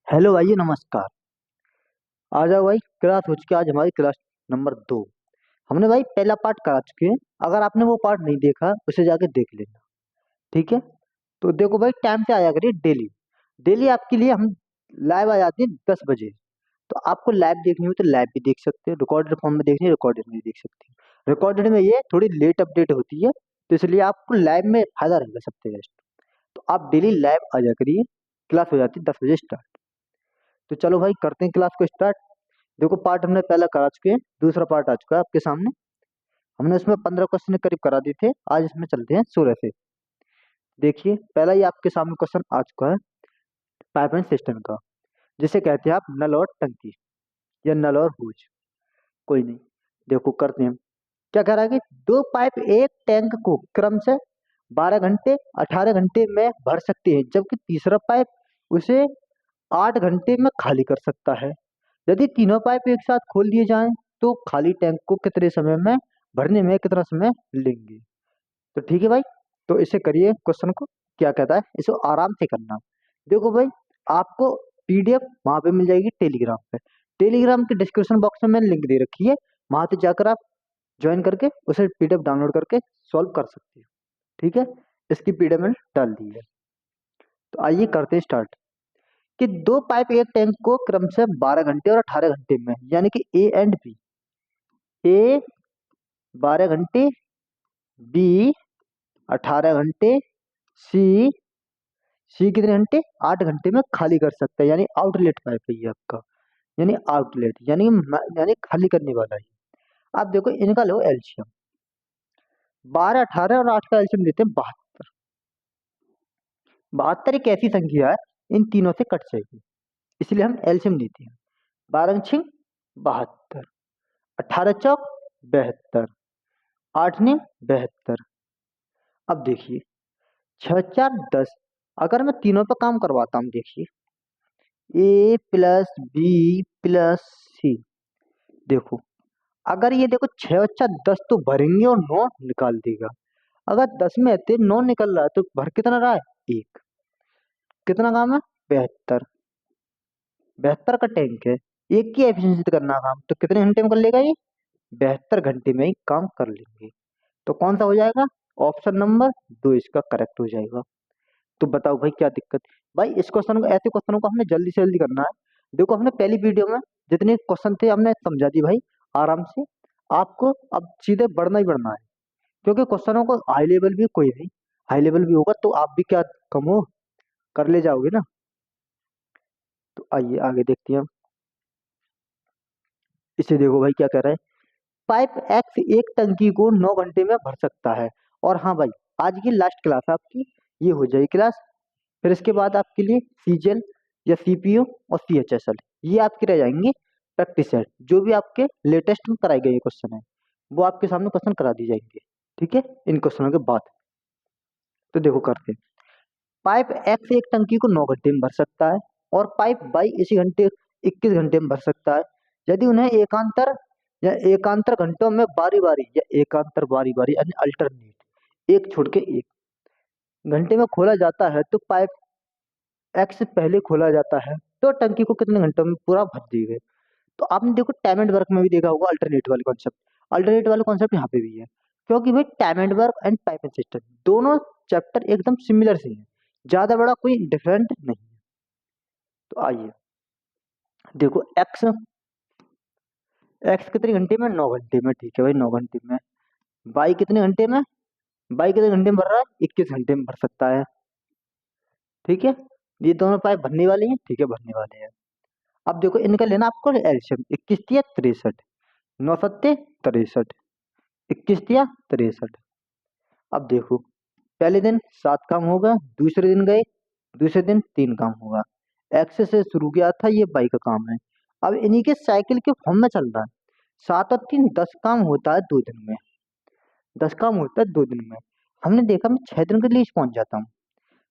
Hello भाई नमस्कार। आ जाओ भाई, क्लास हो चुकी है आज हमारी क्लास नंबर 2। हमने भाई पहला पार्ट करा चुके हैं। अगर आपने वो पार्ट नहीं देखा उसे जाके देख लेना। ठीक है। तो देखो भाई, टाइम से आया करिए डेली। डेली आपके लिए हम लाइव आ जाते हैं 10 बजे। तो आपको लाइव देखनी हो तो लाइव भी देख सकते हो, रिकॉर्डेड फॉर्म में देखनी है रिकॉर्डेड में भी देख सकते हो। रिकॉर्डेड में ये थोड़ी लेट अपडेट होती है, तो इसलिए आपको लाइव में फायदा रहेगा सबसे बेस्ट। तो आप डेली लाइव आ जा करिए। क्लास हो जाती है 10 बजे स्टार्ट। तो चलो भाई करते हैं क्लास को स्टार्ट। देखो पार्ट हमने पहला करा चुके हैं, दूसरा पार्ट आ चुका है आपके सामने। हमने उसमें 15 क्वेश्चन करीब करा दिए थे, आज इसमें चलते हैं 16 से। देखिए पहला ही आपके सामने क्वेश्चन आ चुका है पाइप एंड सिस्टम का, जिसे कहते हैं आप नल और टंकी या नल और हूज। कोई नहीं, देखो करते हैं। क्या कह रहा है कि दो पाइप एक टैंक को क्रम से 12 घंटे 18 घंटे में भर सकती है, जबकि तीसरा पाइप उसे 8 घंटे में खाली कर सकता है। यदि तीनों पाइप एक साथ खोल दिए जाएं तो खाली टैंक को कितने समय में भरने में कितना समय लेंगे। तो ठीक है भाई, तो इसे करिए क्वेश्चन को। क्या कहता है, इसे आराम से करना। देखो भाई, आपको पीडीएफ वहां पे मिल जाएगी टेलीग्राम पे। टेलीग्राम के डिस्क्रिप्शन बॉक्स में मैंने लिंक दे रखी है, वहां पे जाकर आप ज्वाइन करके उसे पीडीएफ डाउनलोड करके सॉल्व कर सकते हो। ठीक है, इसकी पीडीएफ मैंने डाल दी है। तो आइए करते हैं स्टार्ट। कि दो पाइप एक टैंक को क्रम से 12 घंटे और 18 घंटे में, यानी कि ए एंड बी, ए 12 घंटे, बी 18 घंटे, सी सी कितने घंटे 8 घंटे में खाली कर सकता है, यानी आउटलेट पाइप है ये आपका। यानी आउटलेट यानी खाली करने वाला है। आप देखो इनका लो एलसीएम। 12 18 और 8 का एलसीएम देते हैं 72। 72 एक ऐसी संख्या है, इन तीनों से कट जाएगी, इसलिए हम एलसीएम देते हैं। 12 छिंग 72, 18 चौक 72, 8 ने 72। अब देखिए 6 4 10, अगर मैं तीनों पे काम करवाता हूँ, देखिए ए प्लस बी प्लस सी। देखो अगर ये देखो 6 और 4 10 तो भरेंगे और 9 निकाल देगा। अगर 10 में से 9 निकल रहा है तो भर कितना रहा है एक। कितना काम है 72। 72 का टैंक है, एक की एफिशिएंसी करना काम, तो कितने घंटे में कर लेगा ये 72 घंटे में ही काम कर लेंगे। तो कौन सा हो जाएगा, ऑप्शन नंबर 2 इसका करेक्ट हो जाएगा। तो बताओ भाई क्या दिक्कत। भाई इस क्वेश्चन को, ऐसे क्वेश्चनों को हमने जल्दी से जल्दी करना है। देखो हमने पहली वीडियो में जितने क्वेश्चन थे हमने समझा दी भाई आराम से। आपको अब सीधे बढ़ना ही बढ़ना है, क्योंकि क्वेश्चनों को हाई लेवल भी कोई नहीं, हाई लेवल भी होगा तो आप भी क्या कम हो कर ले जाओगे ना। तो आइए आगे देखते हैं हम। इसे देखो भाई क्या कह रहा है। पाइप एक्स एक टंकी को 9 घंटे में भर सकता है। और हाँ भाई, आज की लास्ट क्लास आपकी ये हो जाएगी क्लास। फिर इसके बाद आपके लिए सीजीएल या सीपीयू और सीएचएसएल ये आपके रह जाएंगे प्रैक्टिस सेट। जो भी आपके लेटेस्ट में कराए गए क्वेश्चन है वो आपके सामने क्वेश्चन करा दी जाएंगे। ठीक है, इन क्वेश्चनों के बाद। तो देखो करते हैं। पाइप एक्स एक टंकी को 9 घंटे में भर सकता है और पाइप बाई इसी घंटे 21 घंटे में भर सकता है, यदि उन्हें एकांतर या एकांतर घंटों में बारी बारी या एकांतर बारी बारी यानी अल्टरनेट एक छोड़ के एक घंटे में खोला जाता है। तो पाइप एक्स पहले खोला जाता है तो टंकी को कितने घंटों में पूरा भर देगा। तो आपने देखो टाइम एंड वर्क में भी देखा होगा अल्टरनेट वाले कॉन्सेप्ट। अल्टरनेट वाले कॉन्सेप्ट यहाँ पे भी है, क्योंकि भाई time and work and pipe and system दोनों चैप्टर एकदम सिमिलर से हैं, ज्यादा बड़ा कोई डिफरेंट नहीं है। तो आइए देखो एक्स, एक्स कितने घंटे में 9 घंटे में। ठीक है भाई 9 घंटे में। बाई कितने घंटे में, बाई कितने घंटे में भर रहा है 21 घंटे में भर सकता है। ठीक है, ये दोनों पाइप भरने वाले हैं, ठीक है भरने वाले हैं। अब देखो इनका लेना आपको एल्शियम। 21 या 63, 9 सत्ते 63, 21 या 63। अब देखो पहले दिन 7 काम होगा, दूसरे दिन गए, दूसरे दिन 3 काम होगा। एक्स से शुरू किया था, ये बाई का काम है। अब इन्हीं के साइकिल के फॉर्म में चल रहा है। 7 और 3 10 काम होता है 2 दिन में। 10 काम होता है 2 दिन में। हमने देखा मैं 6 दिन के लिए पहुंच जाता हूँ।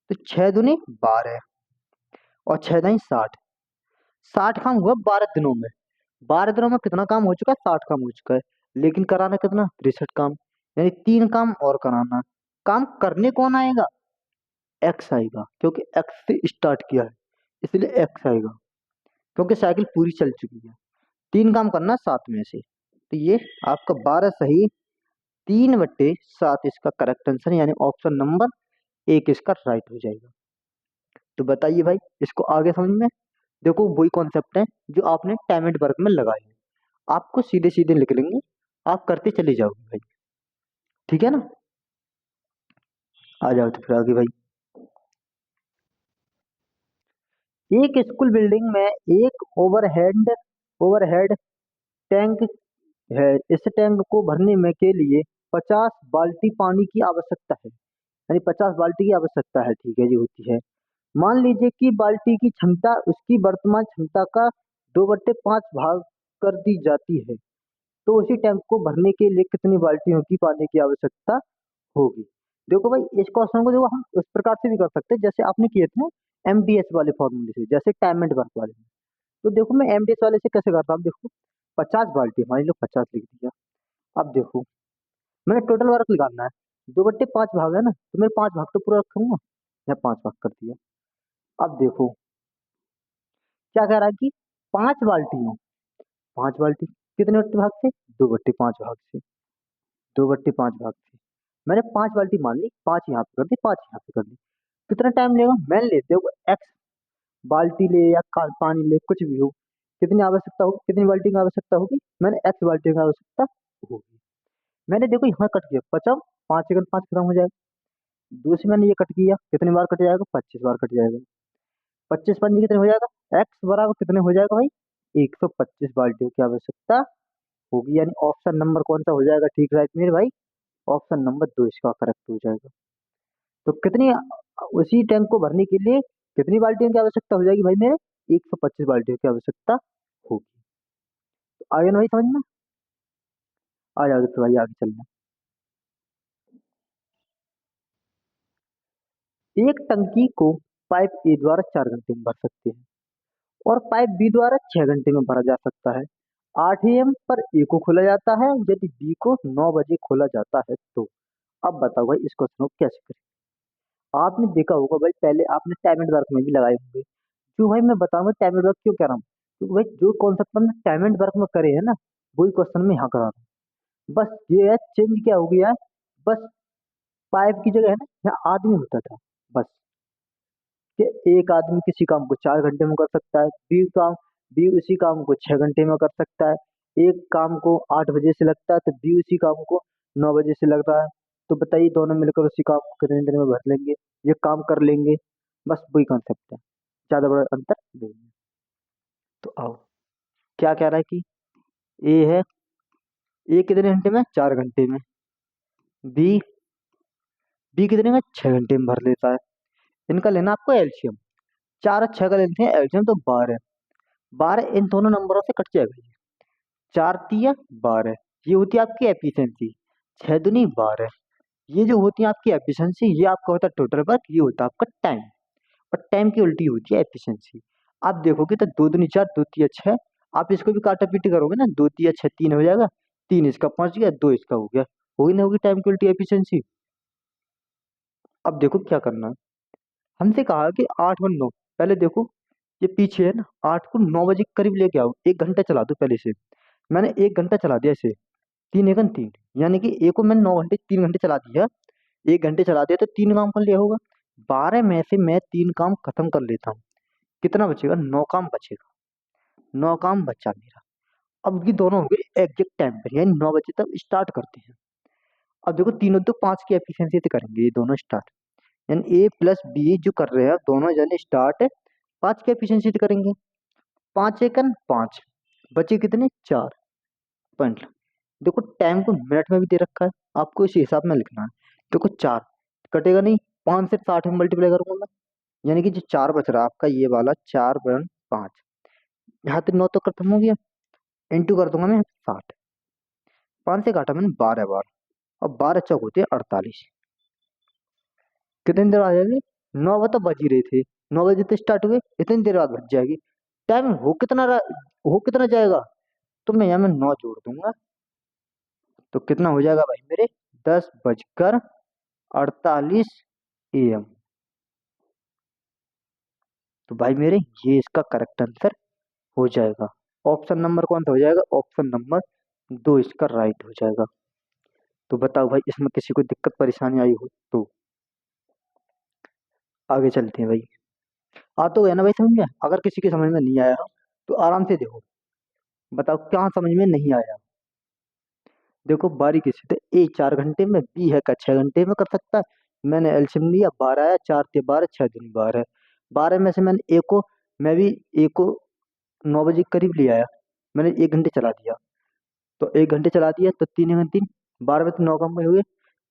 तो 6 दूनी 12 और 6 दाई 60। 60 काम हुआ 12 दिनों में। 12 दिनों में कितना काम हो चुका है 60 काम हो चुका है। लेकिन कराना कितना 63 काम, यानी 3 काम और कराना। काम करने कौन आएगा, एक्स आएगा, क्योंकि एक्स से स्टार्ट किया है इसलिए एक्स आएगा। क्योंकि साइकिल पूरी चल चुकी है। 3 काम करना 7 में से, तो ये आपका 12 सही, 3/7 इसका करेक्ट आंसर यानी ऑप्शन नंबर 1 इसका राइट हो जाएगा। तो बताइए भाई, इसको आगे समझ में। देखो वही कॉन्सेप्ट है जो आपने टाइम एंड वर्क में लगाए हैं, आपको सीधे सीधे लिख लेंगे, आप करते चले जाओगे भाई, ठीक है ना। आ जाओ तो फिर आगे भाई। एक स्कूल बिल्डिंग में एक ओवरहेड टैंक है। इस टैंक को भरने में के लिए 50 बाल्टी पानी की आवश्यकता है, यानी 50 बाल्टी की आवश्यकता है, ठीक है जी, होती है। मान लीजिए कि बाल्टी की क्षमता उसकी वर्तमान क्षमता का 2/5 भाग कर दी जाती है, तो उसी टैंक को भरने के लिए कितनी बाल्टियों की पानी की आवश्यकता होगी। देखो भाई, इस क्वेश्चन को देखो हम उस प्रकार से भी कर सकते हैं जैसे आपने किए थे ना, एमडीएस वाले फॉर्मूले से, जैसे टाइम एंड वर्क वाले में। तो देखो मैं एमडीएस वाले से कैसे करता हूँ, देखो 50 बाल्टी, मान लो 50 लिख दिया। अब देखो मैंने टोटल वर्क निकालना है, 2/5 भाग है ना, तो मैं 5 भाग तो पूरा रखूंगा, या 5 भाग कर दिया। अब देखो क्या कह रहा है कि 5 बाल्टियों, 5 बाल्टी कितने बट्टे भाग से, 2/5 भाग से, 2/5 भाग से। मैंने 5 बाल्टी मान ली, 5 यहाँ पे कर दी, 5 यहाँ पे कर दी। कितना टाइम लेगा, मैंने लेते हो एक्स बाल्टी ले या पानी ले, कुछ भी हो, कितनी आवश्यकता होगी, कितनी बाल्टी की आवश्यकता होगी, मैंने एक्स बाल्टी की आवश्यकता होगी। मैंने देखो यहाँ कट किया 50, 5 सेकंड 5 खत्म हो जाएगा। दूसरी मैंने ये कट किया, कितनी बार कट जाएगा, 25 बार कट जाएगा। 25 5 कितने हो जाएगा, एक्स बराबर कितने हो जाएगा भाई, 125 बाल्टियों की आवश्यकता होगी, यानी ऑप्शन नंबर कौन सा हो जाएगा, ठीक राइट मेरे भाई, ऑप्शन नंबर 2 इसका करेक्ट हो जाएगा। तो कितनी, उसी टैंक को भरने के लिए कितनी बाल्टियों की आवश्यकता हो जाएगी भाई मेरे, 125 बाल्टियों की आवश्यकता होगी। तो आगे ना भाई समझ में, आ जाओ तो भाई आगे चलना। एक टंकी को पाइप ए द्वारा 4 घंटे में भर सकते हैं, और पाइप बी द्वारा 6 घंटे में भरा जा सकता है। 8 AM पर ए को खोला जाता है, यदि बी को 9 बजे खोला जाता है तो। अब बताओ भाई इस क्वेश्चन को कैसे करें। आपने देखा होगा भाई, पहले आपने टाइम एंड वर्क में भी लगाए होंगे। क्यों भाई मैं बताऊंगा टाइम एंड वर्क क्यों कह रहा हूँ, क्योंकि भाई जो कॉन्सेप्ट हमने टाइम एंड वर्क में करे हैं ना, वही क्वेश्चन में यहाँ करा रहा हूँ। बस ये है, चेंज क्या हो गया है, बस पाइप की जगह है ना, यहाँ आदमी होता था बस, कि एक आदमी किसी काम को 4 घंटे में कर सकता है, बी उसी काम को 6 घंटे में कर सकता है। एक काम को 8 बजे से लगता है, तो बी उसी काम को 9 बजे से लग रहा है। तो बताइए दोनों मिलकर उसी काम को कितने देर में भर लेंगे, ये काम कर लेंगे। बस वही कॉन्सेप्ट है, ज्यादा बड़ा अंतर नहीं है। तो आओ, क्या कह रहा है कि ए है, ए कितने घंटे में, 4 घंटे में। बी बी कितने में, 6 घंटे में भर लेता है। इनका लेना आपको एलसीएम, 4 और 6 का लेते हैं एलसीएम, तो 12, 12 इन दोनों नंबरों से कट जाएगा ये। 4 तिया 12, ये होती है आपकी एफिशिएंसी, 6 दूनी 12, ये जो होती है आपकी एफिशिएंसी, ये आपका होता है टोटल वर्क, ये होता है आपका टाइम। और टाइम की उल्टी होती है एफिशिएंसी। आप देखोगे तो 2 दूनी 4, 2 तिया 6, आप इसको भी काटा पीटी करोगे ना, 2 तिया 6 3 हो जाएगा, 3 इसका 5 गया, 2 इसका हो गया, होगी ना होगी टाइम की उल्टी एफिशिएंसी। अब देखो क्या करना है, हमसे कहा कि 8 और 9, पहले देखो ये पीछे है ना, 8 को 9 बजे के करीब लेके आओ, 1 घंटा चला दो पहले से। मैंने 1 घंटा चला दिया इसे, 3 एकन 3, यानी कि ए को मैंने 9 घंटे 3 घंटे चला दिया, 1 घंटे चला दिया तो 3 काम कर लिया होगा। 12 में से मैं 3 काम खत्म कर लेता हूँ, कितना बचेगा, 9 काम बचेगा, 9 काम बचा मेरा। अब ये दोनों हो गए एग्जैक्ट टाइम पर, यानी 9 बजे तक स्टार्ट करते हैं। अब देखो 3 और 2 5 की एफिशिएंसी से करेंगे ये दोनों स्टार्ट, यानी ए प्लस बी जो कर रहे हैं दोनों जने स्टार्ट 5 की एफिशिएंसी से करेंगे। 5 एकन 5, बचे कितने, 4 पॉइंट। देखो टाइम को मिनट में भी दे रखा है, आपको इसी हिसाब में लिखना है। देखो 4 कटेगा नहीं, 5 से 60 में मल्टीप्लाई करूंगा मैं, यानी कि जो 4 बच रहा है आपका ये वाला, 4 × 5, यहाँ तक 9 तो खत्म हो गया, इंटू कर दूंगा मैं 60, 5 से काटा मैंने 12 बार, और 12 चौक होते हैं 48, कितनी देर आ जाएगी, 9 बजे तो बज ही रहे थे, 9 बजे तो स्टार्ट हुए, इतनी देर बाद बच जाएगी। टाइम हो कितना जाएगा, तो मैं यहाँ में 9 जोड़ दूंगा, तो कितना हो जाएगा भाई मेरे, 10:48 AM। तो भाई मेरे ये इसका करेक्ट आंसर हो जाएगा। ऑप्शन नंबर कौन सा हो जाएगा? ऑप्शन नंबर 2 इसका राइट हो जाएगा। तो बताओ भाई, इसमें किसी को दिक्कत परेशानी आई हो तो आगे चलते हैं भाई। आ तो गया ना भाई समझ में? अगर किसी के समझ में नहीं आया तो आराम से देखो, बताओ क्या समझ में नहीं आया। देखो बारीकी से, तो ए 4 घंटे में, बी है का 6 घंटे में कर सकता है। मैंने एल्शियम लिया, 12 है, 4 × 12 6 दूनी 12 है। 12 में से मैंने ए को, मैं भी ए को 9 बजे के करीब ले आया। मैंने 1 घंटे चला दिया, तो 1 घंटे चला दिया तो 3 × 3 12 में तो 9 काम हो गए,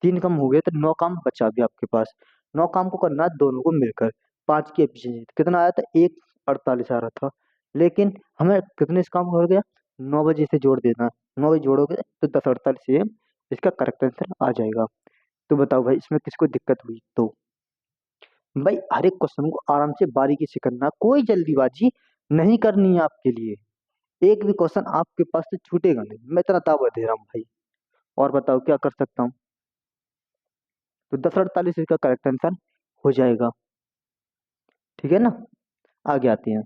3 कम हो गए तो 9 काम बचा भी आपके पास। 9 काम को करना है दोनों को मिलकर। 5 की एफिशिएंसी कितना आया था? 1:48 आ रहा था। लेकिन हमें कितने इस काम हो गया? 9 बजे से जोड़ देना। 9 बजे जोड़ोगे तो 10:48 AM इसका करेक्ट आंसर आ जाएगा। तो बताओ भाई, इसमें किसको दिक्कत हुई तो? भाई हर एक क्वेश्चन को आराम से बारीकी से करना, कोई जल्दीबाजी नहीं करनी है आपके लिए। एक भी क्वेश्चन आपके पास से छूटेगा नहीं, मैं इतना दावा दे रहा हूँ भाई। और बताओ क्या कर सकता हूँ? तो 10:48 इसका करेक्ट आंसर हो जाएगा। ठीक है ना? आगे आते हैं।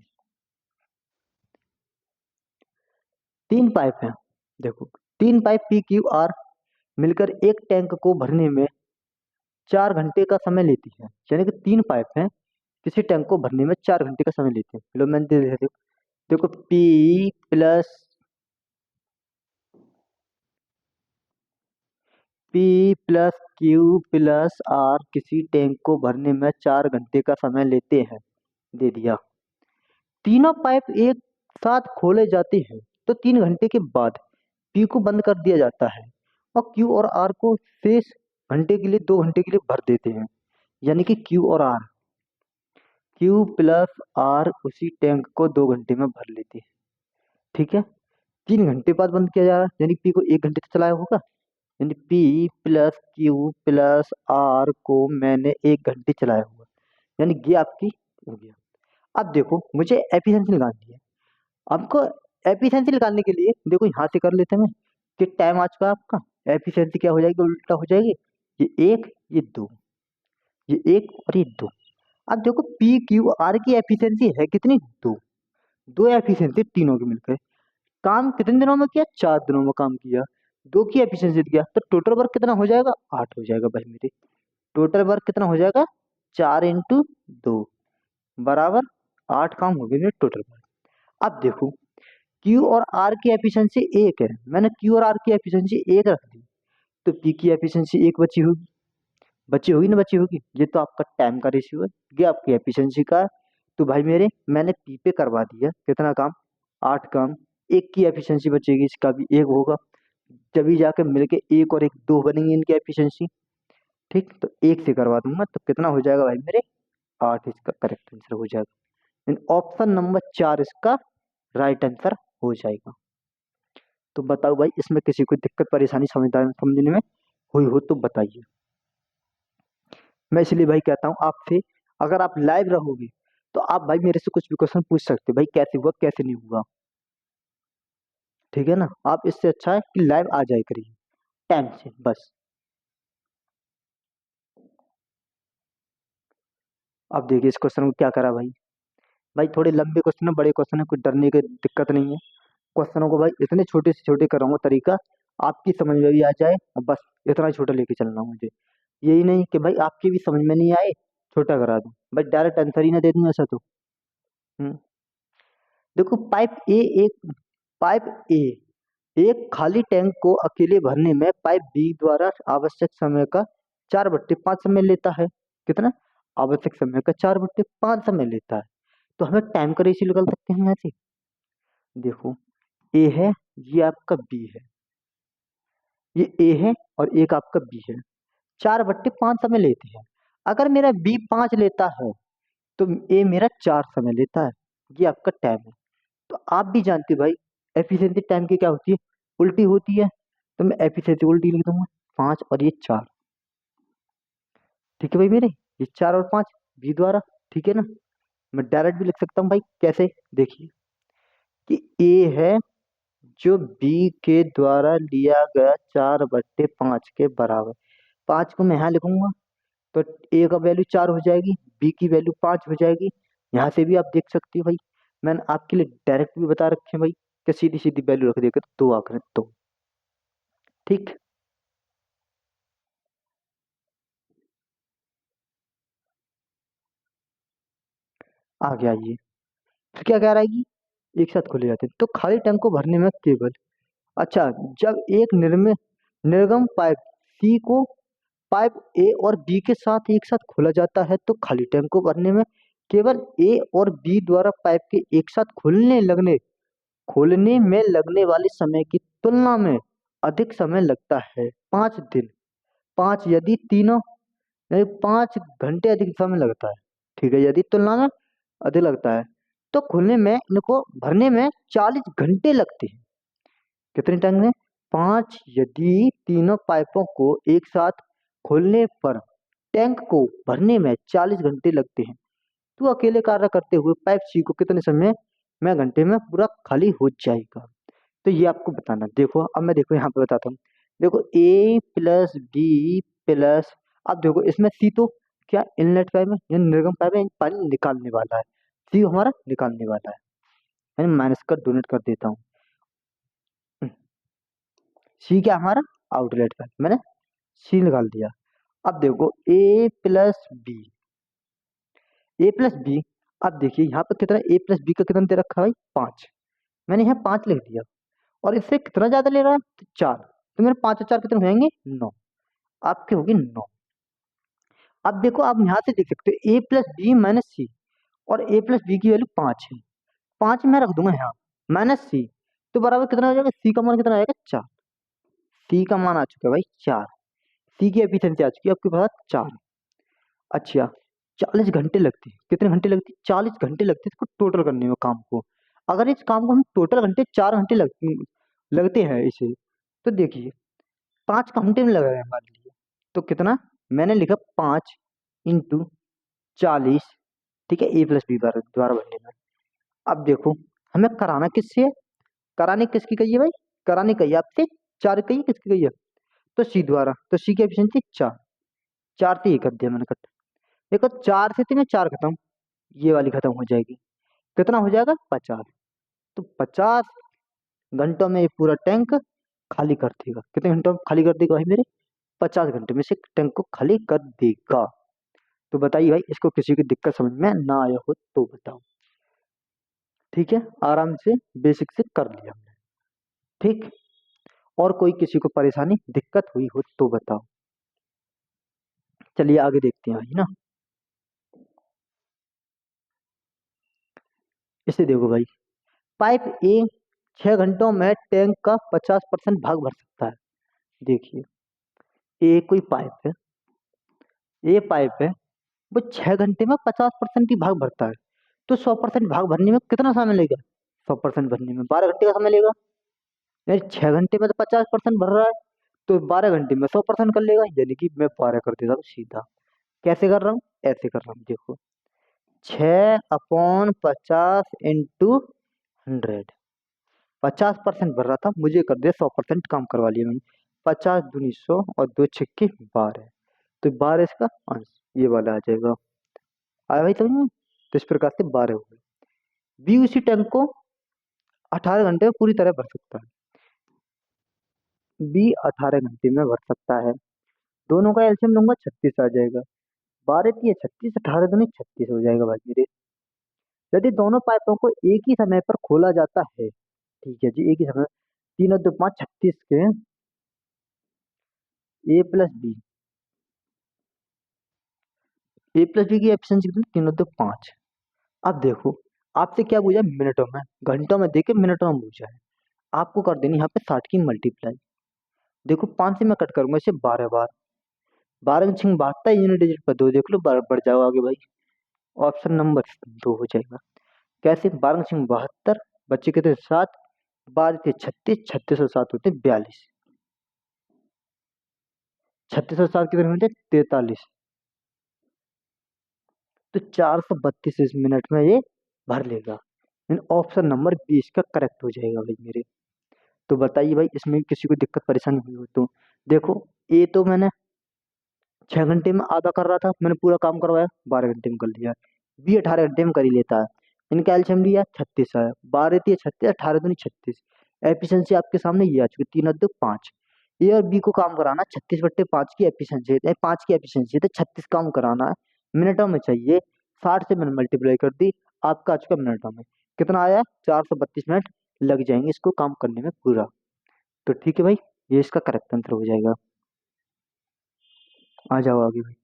3 पाइप हैं, देखो 3 पाइप PQR मिलकर एक टैंक को भरने में 4 घंटे का समय लेती है। यानी कि 3 पाइप हैं, किसी टैंक को भरने में 4 घंटे का समय लेते हैं। लो मैंने दे दिया, देखो देखो P+Q+R किसी टैंक को भरने में 4 घंटे का समय लेते हैं, दे दिया। तीनों पाइप एक साथ खोले जाते हैं तो 3 घंटे के बाद पी को बंद कर दिया जाता है और क्यू और आर को शेष घंटे के लिए 2 घंटे के लिए भर देते हैं। यानी कि Q+R उसी टैंक को 2 घंटे में भर लेते हैं। ठीक है, 3 घंटे बाद बंद किया जा रहा है, यानी पी को 1 घंटे तक चलाया होगा। यानी P+Q+R को मैंने 1 घंटे चलाया होगा, यानी ये आपकी हो गया। अब देखो मुझे एफिशिएंसी निकालनी है। आपको एफिशिएंसी निकालने के लिए देखो यहाँ से कर लेते हैं मैं, कि टाइम आ चुका है आपका। एफिशिएंसी क्या हो जाएगी? उल्टा हो जाएगी। ये एक, ये दो, ये एक और ये दो। अब देखो PQR की एफिशिएंसी है कितनी? दो। दो एफिशिएंसी तीनों की मिलकर काम कितने दिनों में किया? 4 दिनों में काम किया। दो की एफिशिएंसी दिया तो टोटल वर्क कितना हो जाएगा? 8 हो जाएगा भाई मेरे। टोटल वर्क कितना हो जाएगा? 4 × 2 बराबर 8 काम हो गए मेरे टोटल वर्क। अब देखो क्यू और आर की एफिशिएंसी एक है, मैंने क्यू और आर की एफिशिएंसी एक रख दी, तो पी की एफिशिएंसी एक बची होगी। बची होगी ना? बची होगी। ये तो आपका टाइम का रेशियो है, ये आपकी एफिशिएंसी का है। तो भाई मेरे मैंने पी पे करवा दिया कितना काम? 8 काम। एक की एफिशिएंसी बचेगी, इसका भी एक होगा। जब जाके मिलके एक और एक दो बनेंगे इनकी एफिशिएंसी। ठीक, तो एक से करवा दूंगा तो कितना हो जाएगा भाई मेरे? 8 इसका करेक्ट आंसर हो जाएगा। ऑप्शन नंबर 4 इसका राइट आंसर हो जाएगा। तो बताओ भाई, इसमें किसी को दिक्कत परेशानी समझने में हुई हो तो बताइए। मैं इसलिए भाई कहता हूँ आपसे, अगर आप लाइव रहोगे तो आप भाई मेरे से कुछ भी क्वेश्चन पूछ सकते हो भाई, कैसे हुआ कैसे नहीं हुआ। ठीक है ना? आप इससे अच्छा है कि लाइव आ जाए करिए टाइम से बस। अब देखिए इस क्वेश्चन को क्या करा भाई। भाई थोड़े लंबे क्वेश्चन है, बड़े क्वेश्चन है, कुछ डरने की दिक्कत नहीं है। क्वेश्चनों को भाई इतने छोटे से छोटे कराऊंगा तरीका आपकी समझ में भी आ जाए, और बस इतना ही छोटा लेके चलना मुझे। यही नहीं कि भाई आपकी भी समझ में नहीं आए, छोटा करा दूं, बस डायरेक्ट आंसर ही ना दे दूं, ऐसा तो। हम्म देखो पाइप ए एक खाली टैंक को अकेले भरने में पाइप बी द्वारा आवश्यक समय का 4/5 समय लेता है। कितना? आवश्यक समय का 4/5 समय लेता है। तो हमें टाइम का रेशियो निकाल सकते हैं यहाँ से। देखो ए है, ये आपका बी है, ये ए है और एक आपका बी है। 4/5 समय लेते हैं। अगर मेरा बी 5 लेता है तो ए मेरा 4 समय लेता है। ये आपका टाइम है। तो आप भी जानते हो भाई, एफिशिएंसी टाइम की क्या होती है? उल्टी होती है। तो मैं एफिशिएंसी उल्टी लिख दूंगा, 5 और ये 4। ठीक है भाई मेरे, ये 4 और 5 बी द्वारा। ठीक है ना? मैं डायरेक्ट भी लिख सकता हूँ भाई, कैसे? देखिए कि ए है जो बी के द्वारा लिया गया 4/5 के बराबर। 5 को मैं यहाँ लिखूंगा तो ए का वैल्यू 4 हो जाएगी, बी की वैल्यू 5 हो जाएगी। यहाँ से भी आप देख सकते हो भाई, मैंने आपके लिए डायरेक्ट भी बता रखे हैं भाई कि सीधी सीधी वैल्यू रख देगा तो 2 आ करें तो। ठीक, आगे आइए। फिर क्या कह रहा है कि एक साथ खोले जाते हैं तो खाली टैंक को भरने में केवल, अच्छा, जब एक निर्गम पाइप सी को पाइप ए और बी के साथ एक साथ खोला जाता है तो खाली टैंक को भरने में केवल ए और बी द्वारा पाइप के एक साथ खोलने में लगने वाले समय की तुलना में अधिक समय लगता है, 5 दिन। पांच यदि तीनों यानी 5 घंटे अधिक समय लगता है। ठीक है, यदि तुलना में अधिक लगता है तो खोलने में इनको भरने में 40 घंटे लगते हैं। कितने टाइम में? 5 यदि तीनों पाइपों को एक साथ खोलने पर टैंक को भरने में 40 घंटे लगते हैं तो अकेले कार्य करते हुए पाइप सी को कितने समय में घंटे में पूरा खाली हो जाएगा। तो ये आपको बताना। देखो अब मैं देखो यहाँ पे बताता हूँ। देखो ए प्लस बी प्लस, अब देखो इसमें सी तो क्या इनलेट पाइप है, यानी निर्गम पाइप है, पानी निकालने वाला है। सी हमारा निकालने वाला है, यानी माइनस का डोनेट कर देता हूँ। सी क्या हमारा आउटलेट पाइप, मैंने सी निकाल दिया। अब देखो ए प्लस बी, अब देखिए यहाँ पे कितना ए प्लस बी का कितना दे रखा है भाई, 5। मैंने यहाँ 5 लिख दिया और इससे कितना ज्यादा ले रहा है तो 4, तो मेरे 5 और 4 कितने हो जाएंगे 9, आपके होगी 9। अब देखो आप यहाँ से देख सकते हो ए प्लस बी माइनस सी, और ए प्लस बी की वैल्यू 5 है, 5 मैं रख दूंगा यहाँ माइनस सी, तो बराबर कितना हो जाएगा, सी का मान कितना आएगा 4। सी का मान आ चुका है भाई 4, सी की एफिशिएंसी आ चुकी है आपके पास 4। अच्छा, 40 घंटे लगते हैं, कितने घंटे लगते हैं 40 घंटे लगते हैं इसको टोटल करने में काम को। अगर इस काम को हम टोटल घंटे 4 घंटे लगते हैं इसे, तो देखिए 5 घंटे में लगा है हमारे लिए, तो कितना, मैंने लिखा 5 × 40। ठीक है, ए प्लस बी द्वारा बनने में। अब देखो हमें कराना किससे है, कराने किसकी कही है भाई, कराने कही है आपसे 4 कही है, किसकी कही है, तो सी द्वारा, तो सी की एफिशिएंसी 4, 4 से ये कर दिया मैंने कट। देखो 4 से 3 4 खत्म, ये वाली खत्म हो जाएगी, कितना हो जाएगा 50। तो 50 घंटों में ये पूरा टैंक खाली कर देगा। कितने घंटों में खाली कर देगा भाई मेरे, 50 घंटे में से टैंक को खाली कर देगा। तो बताइए भाई, इसको किसी की दिक्कत समझ में ना आया हो तो बताओ। ठीक है, आराम से बेसिक से कर लिया हमने। ठीक, और कोई किसी को परेशानी दिक्कत हुई हो तो बताओ। चलिए आगे देखते हैं भाई ना। इसे देखो भाई, पाइप ए 6 घंटों में टैंक का 50% भाग भर सकता है। देखिए ए कोई पाइप है, ए पाइप है, वो 6 घंटे में 50% की भाग भरता है, तो 100% भाग भरने में कितना समय लगेगा, 100% भरने में 12 घंटे का समय लगेगा। यानी 6 घंटे में तो 50% भर रहा है, तो 12 घंटे में 100% कर लेगा, यानी कि मैं 12 कर देता हूँ सीधा। कैसे कर रहा हूँ, ऐसे कर रहा हूँ देखो, 6/50 × 100, 50% भर रहा था, मुझे कर दिया 100% काम करवा लिया मैंने। 50 दूनी 100 और 2 6 12, तो 12 इसका आंसर ये वाला आ जाएगा। आया भाई समझ में, तो इस प्रकार से 12 हो गए। बी उसी टैंक को 18 घंटे में पूरी तरह भर सकता है, बी 18 घंटे में भर सकता है। दोनों का एलसीएम लूंगा 36 आ जाएगा, 12 × 3 = 36, 18 दूनी 36 हो जाएगा भाई मेरे। यदि दोनों पाइपों को एक ही समय पर खोला जाता है, ठीक है जी, एक ही समय, 3 और 2 5 36 के, ए प्लस बी, ए प्लस बी की एफिशिएंसी कितनी, 3 और 2 5। अब देखो आपसे क्या पूछा मिनटों में, घंटों में देके मिनटों में पूछा है, आपको कर देनी यहाँ पे 60 की मल्टीप्लाई। देखो 5 से मैं कट करूंगा इसे 12 बार, 12 × 6 = 72, यूनिट डिजिट पर 2 देख लो, बढ़ जाओ आगे भाई, ऑप्शन नंबर 2 हो जाएगा। कैसे, 12 × 6 = 72, बच्चे कितने 7, 12 × 3 = 36, 36 और 7 होते 42, 36 और 7 कितने होते 43, तो 432 मिनट में ये भर लेगा। ऑप्शन नंबर 20 का करेक्ट हो जाएगा भाई मेरे। तो बताइए भाई, इसमें किसी को दिक्कत परेशानी हुई हो तो। देखो ए तो मैंने 6 घंटे में आधा कर रहा था, मैंने पूरा काम करवाया, 12 घंटे में कर लिया। बी 18 घंटे में कर ही लेता है, इनका एल्शियम लिया 36 आया, 12 × 18 दूनी 36। एफिशिएंसी आपके सामने ये आ चुकी, 3 × 2 = 5। ए और बी को काम कराना 36/5 की एफिशिएंसी है, 5 की एफिशिएंसी है, 36 काम कराना है, मिनटों में चाहिए। 60 से मैंने मल्टीप्लाई कर दी, आपका आ चुका मिनटों में। कितना आया? 432 मिनट लग जाएंगे इसको काम करने में पूरा। तो ठीक है भाई, ये इसका करेक्ट आंसर हो जाएगा। आ जाओ आगे भाई।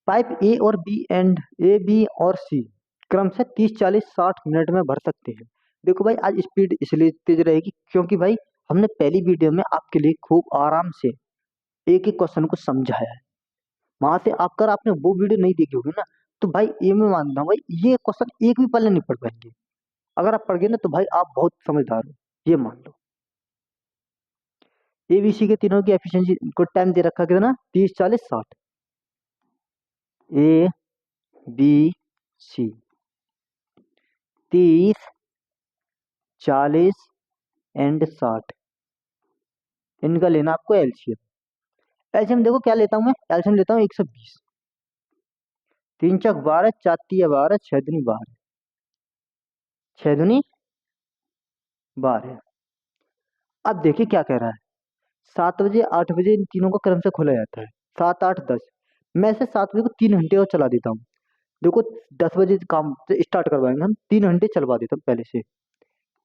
पाइप ए और बी एंड ए बी और सी क्रम से 30 40 60 मिनट में भर सकते हैं। देखो भाई, आज स्पीड इसलिए तेज रहेगी क्योंकि भाई हमने पहली वीडियो में आपके लिए खूब आराम से एक एक क्वेश्चन को समझाया है। वहां से अगर आपने वो वीडियो नहीं देखी होगी ना, तो भाई ये मैं मानता हूँ भाई ये क्वेश्चन एक भी पल्ले नहीं पढ़ पाएंगे। अगर आप पढ़ गए ना तो भाई आप बहुत समझदार हो, ये मान लो। एबीसी के तीनों की एफिशिएंसी को टाइम दे रखा कितना? 30 40 60। ए बी सी 30 40 एंड 60, इनका लेना आपको एलसीएम। एलसीएम देखो क्या लेता हूँ मैं, एलसीएम लेता हूँ 120। 3 × 12, 4 × 12, 6 दूनी 12, 6 दूनी 12। अब देखिए क्या कह रहा है, 7 बजे 8 बजे इन तीनों का क्रम से खोला जाता है। 7 8 10, मैं से 7 बजे को 3 घंटे और चला देता हूँ। देखो 10 बजे काम स्टार्ट करवाएंगे हम, 3 घंटे चलवा देता हूँ पहले से।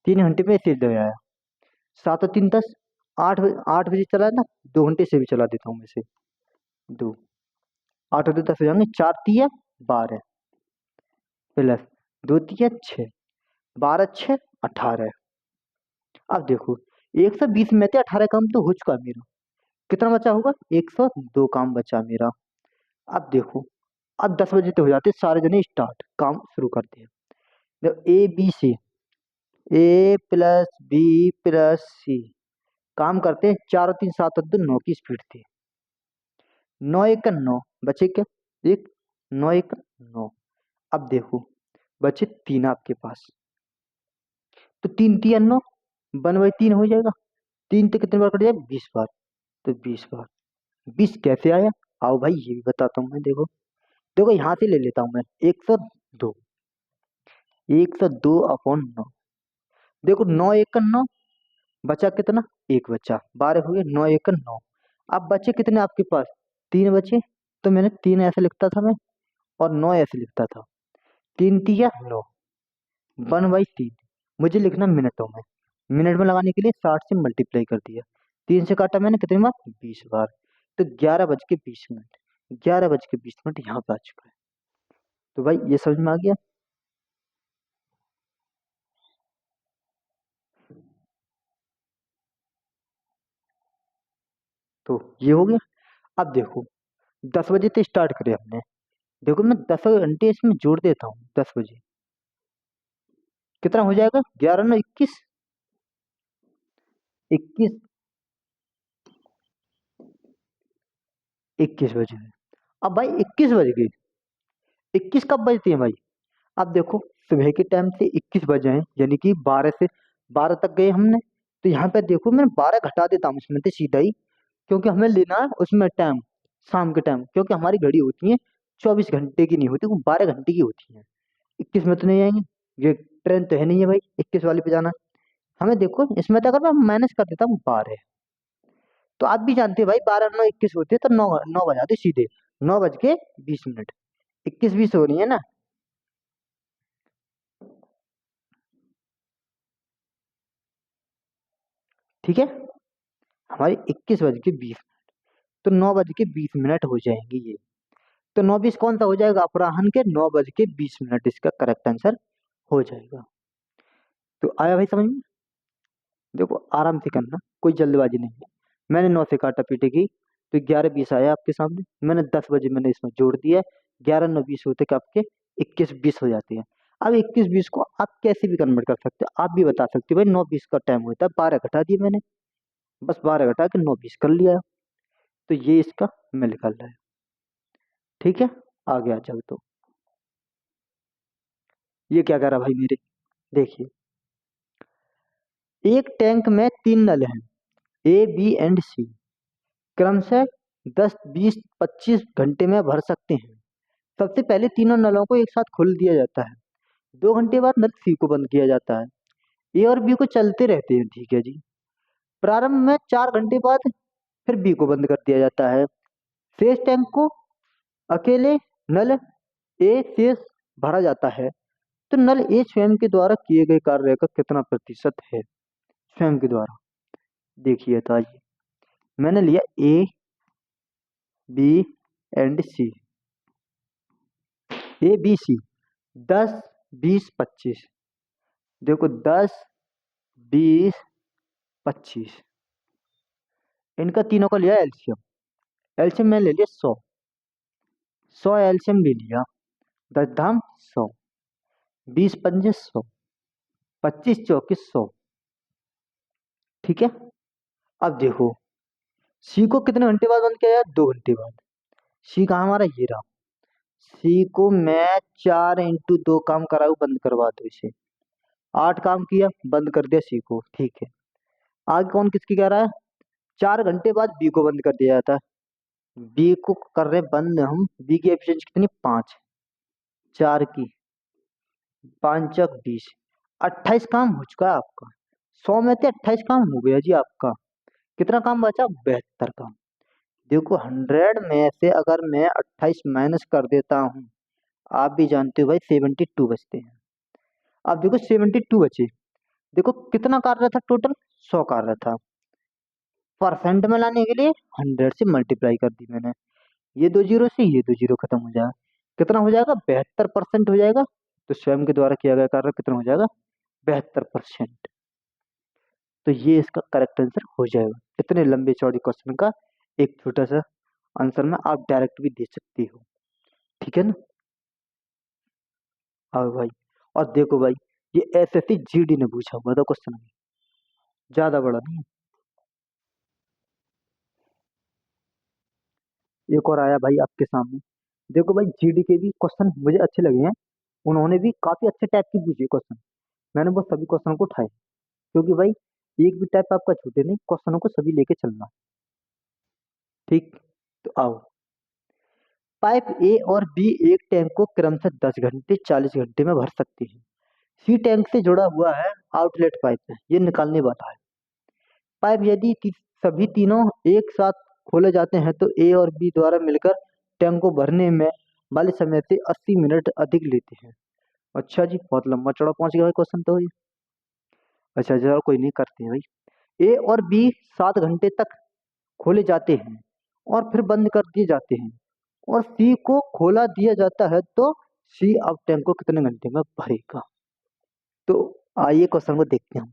3 घंटे में सिर दे आया। 7 और 3 10, 8 बजे चला है ना, 2 घंटे से भी चला देता हूँ मैं से। 2 8 और 2 10 हो जाएंगे, 4 × 3 = 12 प्लस 2 × 3 = 6, 12 6 18। अब देखो 120 में से 18 काम तो हो चुका मेरा, कितना बचा होगा? 102 काम बचा मेरा। अब देखो, अब 10 बजे तो हो जाते सारे जने स्टार्ट काम शुरू करते हैं। देखो A B C, A plus B plus C काम करते हैं। 4 और 3 7 और 2 9 की स्पीड थी। 9 1 9 बचे क्या? एक 9 1 9। अब देखो बचे 3 आपके पास, तो 3 3 9, 1/3 हो जाएगा। 3 तो कितने बार कट जाए? 20 बार। तो 20 बार, 20 कैसे आया? आओ भाई ये भी बताता हूँ मैं। देखो देखो यहाँ से ले लेता हूँ मैं 102, 102/9। देखो 9 1 9, बचा कितना? एक बचा, 12 हो गए। 9 1 9। अब बचे कितने आपके पास? 3 बचे। तो मैंने 3 ऐसे लिखता था मैं, और 9 ऐसे लिखता था। 3 3 9, 1/3। मुझे लिखना मिनटों में, मिनट में लगाने के लिए 60 से मल्टीप्लाई कर दिया। 3 से काटा मैंने कितनी बार? 20 बार। तो 11:20, 11:20 यहाँ पे आ चुका है। तो भाई ये समझ में आ गया। तो ये हो गया। अब देखो 10 बजे से स्टार्ट करें हमने। देखो मैं 10 घंटे इसमें जोड़ देता हूँ। 10 बजे कितना हो जाएगा? 11 9 21, 21 21 बजे। अब भाई 21 बज गए। 21 कब बजती है भाई? अब देखो सुबह के टाइम से 21 बजे हैं, यानी कि 12 से 12 तक गए हमने। तो यहाँ पे देखो मैं 12 घटा देता हूँ इसमें से सीधा ही, क्योंकि हमें लेना है उसमें टाइम, शाम के टाइम, क्योंकि हमारी घड़ी होती है 24 घंटे की नहीं होती, वो 12 घंटे की होती है। 21 में तो नहीं आएंगे, ये ट्रेन तो है नहीं है भाई 21 वाली पे जाना। हमें देखो इसमें तो अगर मैं माइनस कर देता हूँ 12, तो आप भी जानते हैं भाई 12 9 21 होते हैं, तो 9 9 बजाते सीधे। 9:20, 21 20 हो रही है ना। ठीक है, हमारी 21:20, तो 9:20 हो जाएंगे ये। तो 9:20 कौन सा हो जाएगा? अपराह्न के 9:20, इसका करेक्ट आंसर हो जाएगा। तो आया भाई समझ में? देखो आराम से करना, कोई जल्दबाजी नहीं है। मैंने 9 से काटा पीटे की, तो 11:20 आया आपके सामने। मैंने 10 बजे मैंने इसमें जोड़ दिया। 11 9 20 होते कि आपके 21 20 हो जाते हैं। अब 21 20 को आप कैसे भी कन्वर्ट कर सकते हो, आप भी बता सकते हो भाई 9 20 का टाइम होता है, 12 घटा दिए मैंने, बस 12 घटा के 9 20 कर लिया। तो ये इसका मैं निकल रहा है। ठीक है, आगे आ जाओ। तो ये क्या कर रहा भाई मेरे, देखिए एक टैंक में 3 नल हैं, ए बी एंड सी, क्रम से 10 20 25 घंटे में भर सकते हैं। सबसे पहले तीनों नलों को एक साथ खोल दिया जाता है। 2 घंटे बाद नल सी को बंद किया जाता है। ए और बी को चलते रहते हैं, ठीक है जी। प्रारंभ में 4 घंटे बाद फिर बी को बंद कर दिया जाता है। शेष टैंक को अकेले नल ए से भरा जाता है। तो नल ए स्वयं के द्वारा किए गए कार्य का कितना प्रतिशत है? स्वयं के द्वारा देखिए, तो आइए मैंने लिया A B and C. A B C 10, 20, 25। देखो 10, 20, 25 इनका तीनों का लिया एलसीएम। एलसीएम मैंने ले लिया 100। 100 एलसीएम ले लिया। 10 धाम 100, 20 पंजे 100, 25 चौके 100। ठीक है। अब देखो सी को कितने घंटे बाद बंद किया जाए? 2 घंटे बाद। सी कहाँ हमारा? ये रहा। सी को मैं 4 × 2 काम कराऊ, बंद करवा दो इसे। 8 काम किया, बंद कर दिया सी को, ठीक है। आगे कौन किसकी कह रहा है? 4 घंटे बाद बी को बंद कर दिया जाता है। बी को कर रहे बंद हम। बी की एफिशिएंसी कितनी? 5। 4 की 5 × 20, 28 काम हो चुका है आपका। 100 में से 28 काम हो गया जी आपका। कितना काम बचा? 72 काम। देखो 100 में से अगर मैं 28 माइनस कर देता हूँ, आप भी जानते हो भाई 72 बचते हैं। अब देखो 72 बचे। देखो कितना कार्य था टोटल? 100 कार्य था। परसेंट में लाने के लिए 100 से मल्टीप्लाई कर दी मैंने। ये 2 जीरो से ये 2 जीरो खत्म हो जाएगा। कितना हो जाएगा? 72% हो जाएगा। तो स्वयं के द्वारा किया गया कार्य कितना हो जाएगा? 72%। तो ये इसका करेक्ट आंसर हो जाएगा। इतने लंबे चौड़े क्वेश्चन का एक छोटा सा आंसर में आप डायरेक्ट भी दे सकते हो, ठीक है ना। हाँ भाई। और देखो भाई, ये एसएससी जीडी ने पूछा हुआ था क्वेश्चन, ज्यादा बड़ा नहीं है। एक और आया भाई आपके सामने। देखो भाई जीडी के भी क्वेश्चन मुझे अच्छे लगे हैं। उन्होंने भी काफी अच्छे टाइप की पूछे क्वेश्चन। मैंने वो सभी क्वेश्चन को उठाए, क्योंकि भाई एक भी टाइप आपका छूटे नहीं, क्वेश्चनों को सभी लेके चलना। ठीक, तो आओ। पाइप ए और बी एक टैंक को क्रमशः 10 घंटे 40 घंटे में भर सकते हैं। सी टैंक से जुड़ा हुआ है आउटलेट पाइप है, ये निकालने वाला है। पाइप यदि सभी तीनों एक साथ खोले जाते हैं तो ए और बी द्वारा मिलकर टैंक को भरने में वाले समय से 80 मिनट अधिक लेते हैं। अच्छा जी, बहुत लंबा चौड़ा पहुंच गया क्वेश्चन तो ये। अच्छा चलो कोई नहीं, करते हैं भाई। ए और बी 7 घंटे तक खोले जाते हैं और फिर बंद कर दिए जाते हैं, और सी को खोला दिया जाता है, तो सी अब टैंक को कितने घंटे में भरेगा? तो आइए क्वेश्चन को देखते हैं हम।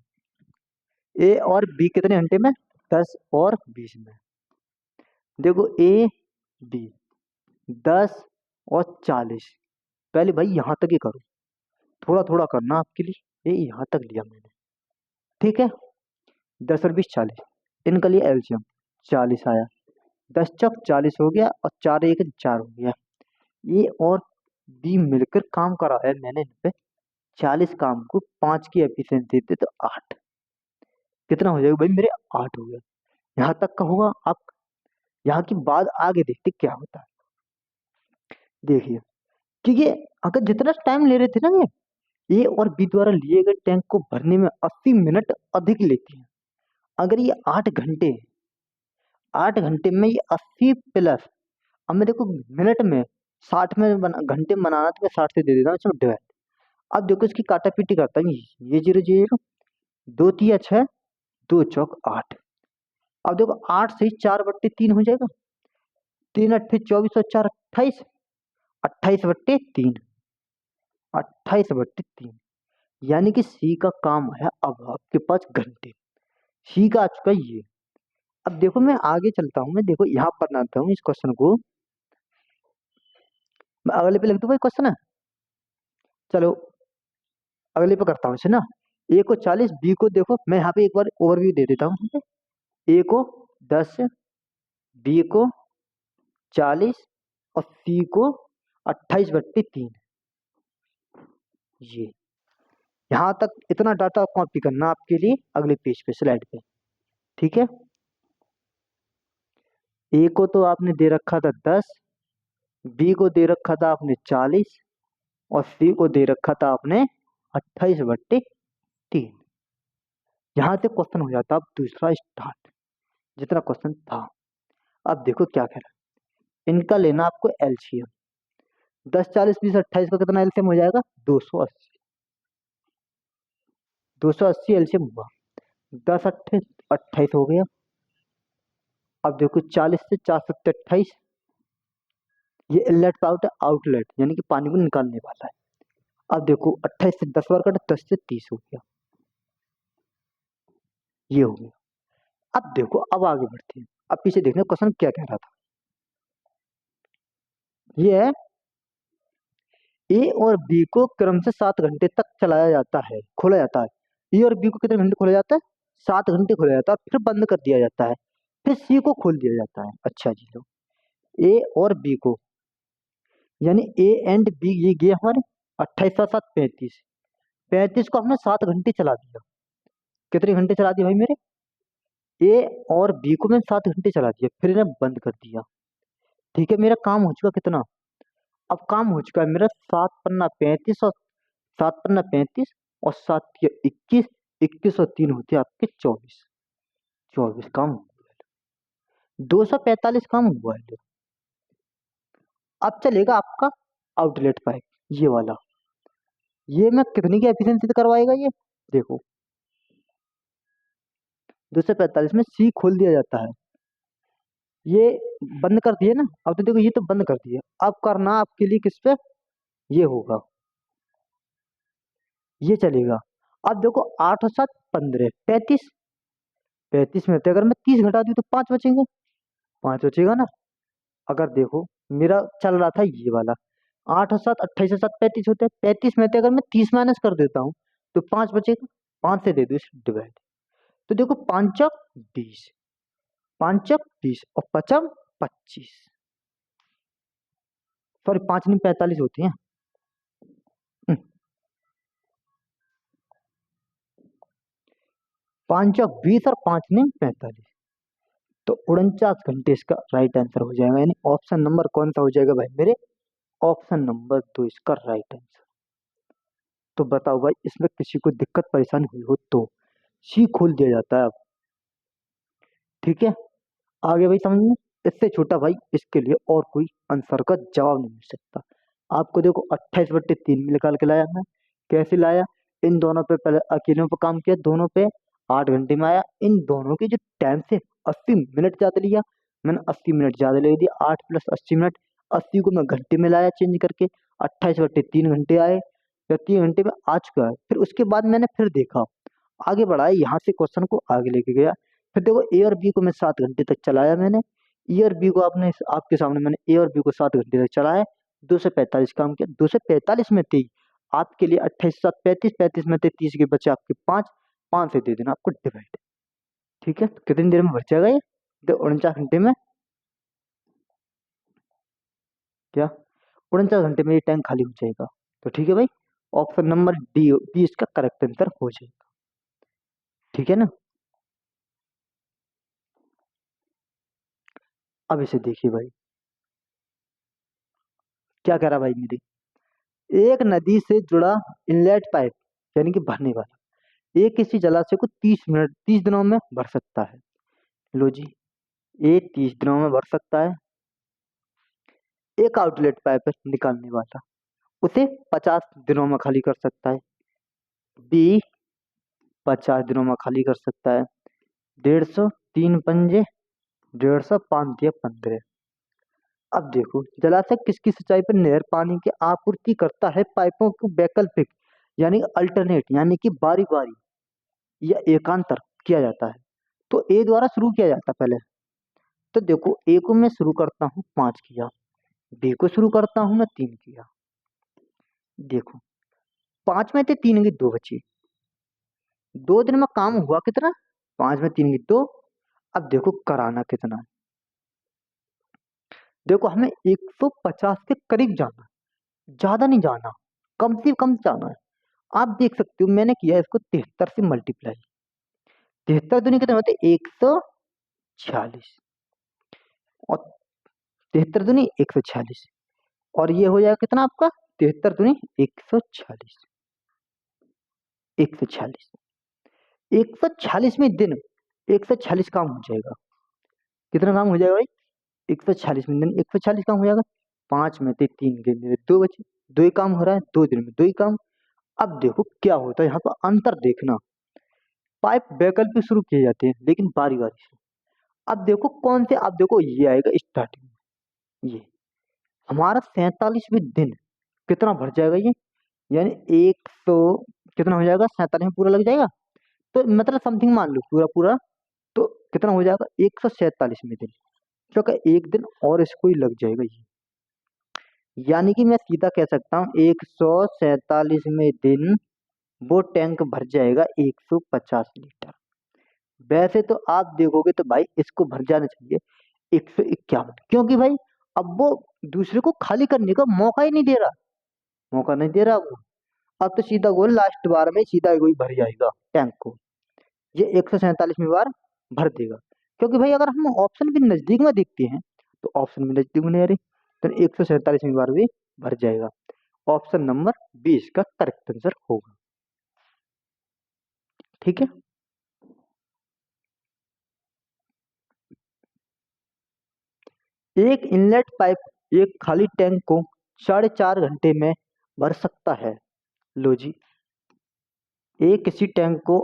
ए और बी कितने घंटे में? 10 और 20 में। देखो ए बी 10 और 40। पहले भाई यहाँ तक ही करो, थोड़ा थोड़ा करना आपके लिए। ये यहाँ तक लिया मैंने, ठीक है। 10 और 20 40, इनका लिए एलसीएम 40 आया। 10 चौक 40 हो गया, और 4 1 4 हो गया। ए और बी मिलकर काम करा है मैंने इन पे। 40 काम को 5 की एफिशिएंसी देते तो 8। कितना हो जाएगा भाई मेरे? 8 हो गया। यहाँ तक का होगा। आप यहाँ की बात आगे देखते क्या होता है। देखिए कि ये अगर जितना टाइम ले रहे थे ना, ये ए और बी द्वारा लिए गए टैंक को भरने में 80 मिनट अधिक लेती है। अगर ये 8 घंटे, 8 घंटे में ये 80 प्लस, अब मैं देखो मिनट में 60 में घंटे में बनाना, तो मैं 60 से दे देता हूँ इसमें डिवाइड। अब देखो इसकी काटा पीटी करता हूँ। ये 0 0, 2 3 6, 2 चौक 8। अब देखो 8 से 4/3 हो जाएगा। 3 8 24 और 4 28, 28/3, 28/3। यानी कि सी का काम है अब आपके पास घंटे। सी का आ चुका है ये। अब देखो मैं आगे चलता हूँ, मैं देखो यहाँ पर बनाता हूँ इस क्वेश्चन को। मैं अगले पे लिख दूँ भाई क्वेश्चन है। चलो अगले पे करता हूँ इसे ना। ए को 40, बी को देखो मैं यहाँ पे एक बार ओवरव्यू दे देता हूँ, ठीक है। ए को 10, बी को 40 और सी को 28/3। ये यहाँ तक इतना डाटा कॉपी करना आपके लिए अगले पेज पे, स्लाइड पे, ठीक है। ए को तो आपने दे रखा था 10, बी को दे रखा था आपने 40 और सी को दे रखा था आपने 28/3। यहां से क्वेश्चन हो जाता अब दूसरा स्टार्ट, जितना क्वेश्चन था। अब देखो क्या कह रहा है, इनका लेना आपको एलसीएम। 10, 40, 20, 28 का कितना एलसीएम हो जाएगा? 280। 280 एलसीएम हुआ। 10 अट्ठे 28 हो गया। अब देखो 40 से 4 7 28, ये इनलेट पे आउटलेट यानी कि पानी को निकालने वाला है। अब देखो 28 से 10 बार कटा, 10 से 30 हो गया, ये हो गया। अब देखो अब आगे बढ़ते हैं। अब पीछे देखने क्वेश्चन क्या कह रहा था। ये है ए और बी को क्रम से 7 घंटे तक चलाया जाता है, खोला जाता है। ए और बी को कितने घंटे खोला जाता है? 7 घंटे खोला जाता है, फिर बंद कर दिया जाता है, फिर सी को खोल दिया जाता है। अच्छा जी लो, ए और बी को, यानी ए एंड बी ये हमारे 28 7 35, 35 को हमने 7 घंटे चला दिया। कितने घंटे चला दिए भाई मेरे? ए और बी को मैंने 7 घंटे चला दिया, फिर इन्हें बंद कर दिया। ठीक है, मेरा काम हो चुका कितना? अब काम हो चुका है मेरा 7 पन्ना 35 और 7 पन्ना 35 और 7 या 21, 21 और 3 होते हैं आपके 24। 24 काम हुआ है। 245 काम हुआ है। अब चलेगा आपका आउटलेट पाइप, ये वाला। ये मैं कितनी की एफिशिएंसी से करवाएगा ये? देखो 245 में सी खोल दिया जाता है, ये बंद कर दिए ना। अब तो देखो ये तो बंद कर दिया, अब करना आपके लिए किस पे? ये होगा, ये चलेगा। अब देखो 8 और 7 15, 35। 35 में से अगर मैं 30 घटा दूं तो 5 बचेंगे, 5 बचेगा ना। अगर देखो मेरा चल रहा था ये वाला, 8 और 7 28 और 7 35 होते हैं। 35 में से अगर मैं 30 माइनस कर देता हूँ तो 5 बचेगा, 5 से दे दो डिवाइड। तो देखो 5 चौक 20, 5 चौक 20 और 5 25, सॉरी 5 नहीं 45 होती हैं। 5 चौक 20 और 5 नहीं 45, तो 49 घंटे इसका राइट आंसर हो जाएगा। यानी ऑप्शन नंबर कौन सा हो जाएगा भाई मेरे? ऑप्शन नंबर 2 इसका राइट आंसर। तो बताओ भाई, इसमें किसी को दिक्कत परेशानी हुई हो तो सी खोल दिया जाता है अब। ठीक है, आगे भाई समझ में। इससे छोटा भाई इसके लिए और कोई आंसर का जवाब नहीं मिल सकता। आपको देखो 28/3 में निकाल के लाया मैं। कैसे लाया? इन दोनों पे पहले अकेलों पे काम किया, दोनों पे 8 घंटे में आया। इन दोनों के जो टाइम से 80 मिनट ज्यादा लिया, मैंने 80 मिनट ज्यादा ले दिया। 8 + 80 मिनट, 80 को मैं घंटे में लाया चेंज करके, 28/3 घंटे आए, या 3 घंटे में आ चुका है। फिर उसके बाद मैंने फिर देखा, आगे बढ़ाया, यहाँ से क्वेश्चन को आगे लेके गया। फिर देखो ए और बी को मैं 7 घंटे तक चलाया मैंने। ए और बी को आपने आपके सामने मैंने ए और बी को 7 घंटे तक चलाया। 245 काम किया। 245 में थे आपके लिए 28 7 35, 35 में थे 30 के बचे आपके 5, 5 से दे देना आपको डिवाइड। ठीक है, तो कितनी देर में भर जाएगा ये? 49 घंटे में। क्या 49 घंटे में ये टैंक खाली हो जाएगा? तो ठीक है भाई, ऑप्शन नंबर डी बी इसका करेक्ट आंसर हो जाएगा। ठीक है ना। अब इसे देखिए भाई, क्या कह रहा भाई मेरी, एक नदी से जुड़ा इनलेट पाइप यानी कि भरने वाला, एक किसी जलाशय को 30 दिनों में भर सकता है। लो जी, ये 30 दिनों में भर सकता है। एक आउटलेट पाइप है निकालने वाला, उसे 50 दिनों में खाली कर सकता है। बी 50 दिनों में खाली कर सकता है। 150, 3 पंजे 150, 5 या 15। अब देखो जलाशय किसकी सिंचाई पर नहर पानी की आपूर्ति करता है? पाइपों को वैकल्पिक यानी अल्टरनेट यानी कि बारी बारी या एकांतर किया जाता है। तो ए द्वारा शुरू किया जाता है पहले। तो देखो ए को मैं शुरू करता हूँ 5 किया, बी को शुरू करता हूँ मैं 3 किया। देखो 5 में थे 3 की 2 बची, 2 दिन में काम हुआ कितना? 5 में 3 की 2। अब देखो कराना कितना है? देखो हमें 150 के करीब जाना है, ज्यादा नहीं जाना, कम से कम जाना है। आप देख सकते हो मैंने किया है इसको 73 से मल्टीप्लाई। 73 दूनी कितने होते? 146, और 73 दूनी 146। और ये हो जाएगा कितना आपका 73 दूनी 146। 146 146वें दिन 146 काम हो जाएगा। कितना काम हो जाएगा भाई? 146वें दिन 146 काम हो जाएगा। 5 में से 3 गए मेरे 2 बचे। 2 ही काम हो रहा है, 2 दिन में 2 ही काम। अब देखो क्या होता है यहाँ पर, अंतर देखना। पाइप वैकल्पिक शुरू किए जाते हैं लेकिन बारी बारी से। अब देखो कौन से, अब देखो ये आएगा स्टार्टिंग में, ये हमारा 47वें दिन कितना भर जाएगा ये, यानी 100 कितना हो जाएगा, 47 में पूरा लग जाएगा। तो मतलब समथिंग मान लो पूरा पूरा, तो कितना हो जाएगा 147वें दिन, क्योंकि एक दिन और इसको ही लग जाएगा ये। यानी कि मैं सीधा कह सकता हूँ 147वें दिन वो टैंक भर जाएगा 150 लीटर। वैसे तो आप देखोगे तो भाई इसको भर जाना चाहिए 151, क्योंकि भाई अब वो दूसरे को खाली करने का मौका ही नहीं दे रहा, मौका नहीं दे रहा वो। अब तो सीधा गोल लास्ट बार में सीधा वही भर जाएगा टैंक को, ये 147वीं बार भर देगा। क्योंकि भाई अगर हम ऑप्शन भी नजदीक में देखते हैं तो ऑप्शन भी नजदीक में नहीं आ रही, तो 147वीं बार भी भर जाएगा। ऑप्शन नंबर 20 का करेक्ट आंसर होगा। ठीक है। एक इनलेट पाइप एक खाली टैंक को 4.5 घंटे में भर सकता है। लो जी, एक किसी टैंक को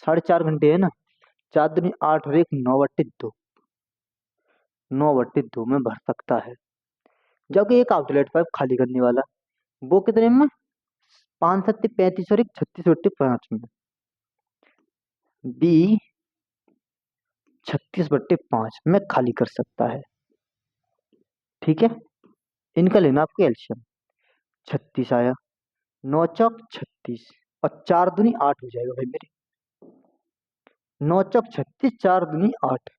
4.5 घंटे है ना, 4 दूनी 8 और एक 9/2, 9/2 में भर सकता है। जबकि एक आउटलेट पाइप खाली करने वाला वो कितने में, 5 7 35 और एक 36/5 में, बी 36/5 में खाली कर सकता है। ठीक है, इनका लेना आपको एल्शियम। 36 आया, 9 चौक 36 और 4 दूनी 8 हो जाएगा भाई मेरे। 9 चौक 36, 4 दूनी 8,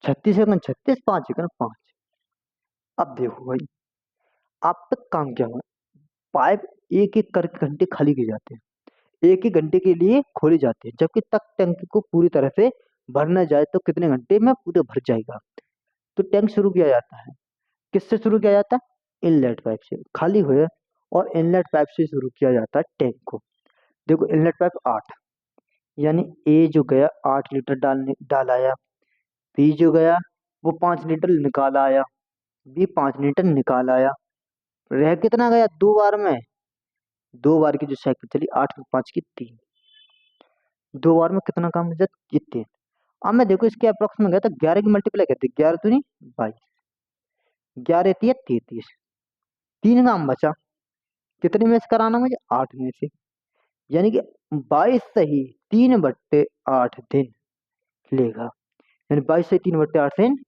36 5 5। अब देखो भाई आप तक काम क्या हुआ, पाइप एक एक करके घंटे खाली किए जाते हैं, एक एक घंटे के लिए खोले जाते हैं, जबकि तक टैंक को पूरी तरह से भरना जाए तो कितने घंटे में पूरे भर जाएगा। तो टैंक शुरू किया जाता है, किससे शुरू किया जाता है, इनलेट पाइप से खाली हुए, और इनलेट पाइप से शुरू किया जाता है टैंक को। देखो इनलेट पाइप 8, यानी ए जो गया 8 लीटर डाल आया, बी जो गया वो 5 लीटर निकाल आया, बी 5 लीटर निकाल आया, रह कितना गया 2 बार में, 2 बार की जो साइकिल चली 8 में 5 की 3, 2 बार में कितना काम हो जाता, ये 3। अब मैं देखो इसके अप्रोक्स में गया तो 11 की मल्टीप्लाई करते, 11 दूनी 22, 11 8 33, 3 काम बचा, कितने में से कराना मुझे, 8 में से, यानी कि 22 सही 3/8 दिन लेगा, यानी 22 से 3/8 दिन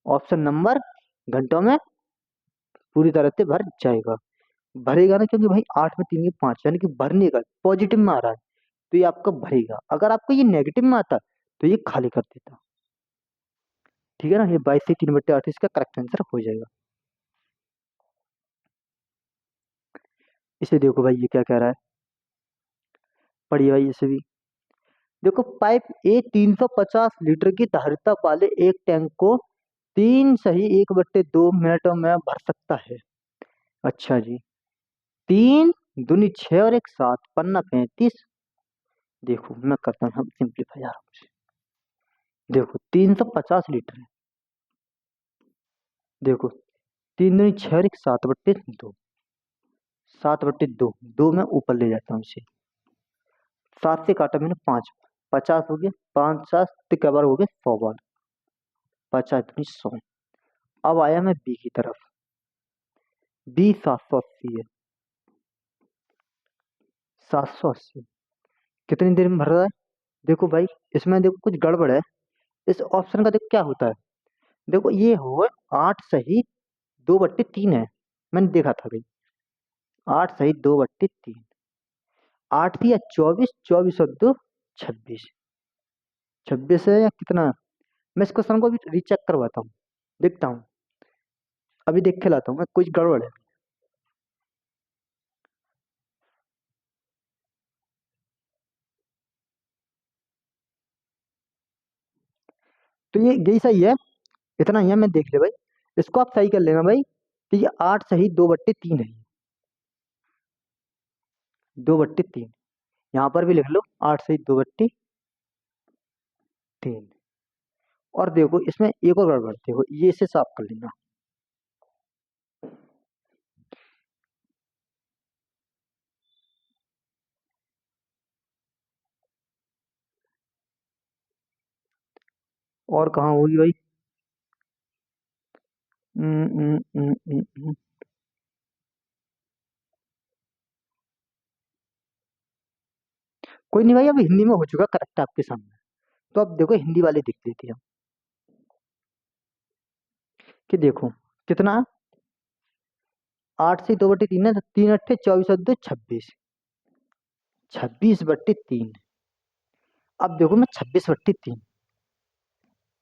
ऑप्शन नंबर घंटों में पूरी तरह से भर जाएगा। भरेगा ना, क्योंकि भाई 8 में 3 की 5 यानी कि भरने का पॉजिटिव में आ रहा है, तो ये आपका भरेगा। अगर आपको ये नेगेटिव में आता तो ये खाली कर देता। ठीक है ना, ये 22 से 3/8 इसका करेक्ट आंसर हो जाएगा। इसे देखो भाई ये क्या कह रहा है, पढ़िए भाई इसे भी। देखो पाइप ए 350 लीटर की धारिता वाले एक टैंक को 3 सही 1/2 मिनटों में भर सकता है। अच्छा जी, 3 दूनी 6 और एक 7 पन्ना 35। देखो मैं करता हूँ सिंप्लीफाई आराम से। देखो 350 लीटर है, देखो 3 दूनी 6 और एक 7/2, 7/2, 2 में ऊपर ले जाता हूँ इसे, 7 से काटा मैंने 5, 50 हो गया, 5 7 के बार हो गए 100 बार, 50 दूनी 100। अब आया मैं बी की तरफ, बी 780 है, 780 कितनी देर में भर रहा है। देखो भाई इसमें देखो कुछ गड़बड़ है, इस ऑप्शन का देखो क्या होता है। देखो ये हो 8 सही 2/3 है, मैंने देखा था भाई, 8 सही 2/3, 8 या 24, 24 और 2 26, 26 है या कितना। मैं इस क्वेश्चन को अभी रीचेक करवाता हूँ, देखता हूँ, अभी देख के लाता हूँ मैं, कुछ गड़बड़ है। तो ये यही सही है, इतना ही है, मैं देख ले भाई, इसको आप सही कर लेना भाई। तो ये 8 सही 2/3 है। 2/3 यहाँ पर भी लिख लो, 8 सही 2/3। और देखो इसमें एक और गड़बड़, देखो ये इसे साफ कर लेना। और कहाँ होगी भाई? हम्म, हम्म, हम्म, हम्म, कोई नहीं भाई, अब हिंदी में हो चुका करेक्ट आपके सामने। तो अब देखो हिंदी वाले देख लेते हैं हम, कि देखो कितना, 8 से 2/3 है, तो 3 अट्ठे 24 और 2 26। 26/3। अब देखो मैं 26/3,